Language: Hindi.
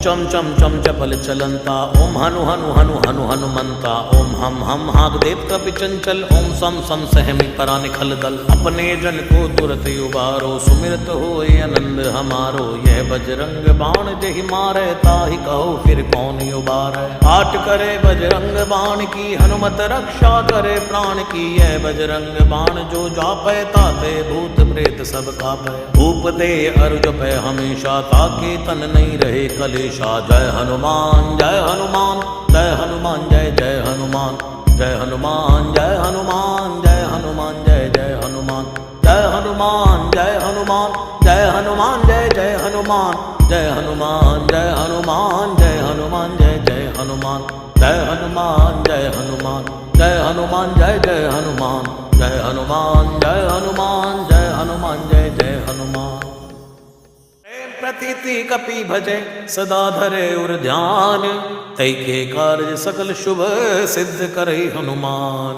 चम चम चम चपल चलंता ओम हनु हनु हनु हनु हनुमंता ओम हम हाग देव कपि चंचल ओम सम सम सहमि करा निखल दल अपने जन को तुरत उबारो सुमिरत होए आनंद हमारो यह बजरंग बाण जहि मारे ताहि कहो फिर कौन उबारे आट करे बजरंग बाण की हनुमत रक्षा करे प्राण की यह बजरंग बाण जो जापै ताते भूत प्रेत सब कापै भूप दे अरु जपै हमेशा ताके तन नहीं रहे कलेश जय हनुमान जय हनुमान जय हनुमान जय जय हनुमान जय हनुमान जय हनुमान जय हनुमान जय जय हनुमान जय हनुमान जय हनुमान जय हनुमान जय जय हनुमान जय हनुमान जय हनुमान जय हनुमान जय जय हनुमान जय हनुमान जय हनुमान जय हनुमान जय जय हनुमान जय हनुमान जय हनुमान जय हनुमान जय जय हनुमान प्रतीति कपि भजे सदा धरे उर ध्यान तै के कार्य सकल शुभ सिद्ध करे हनुमान।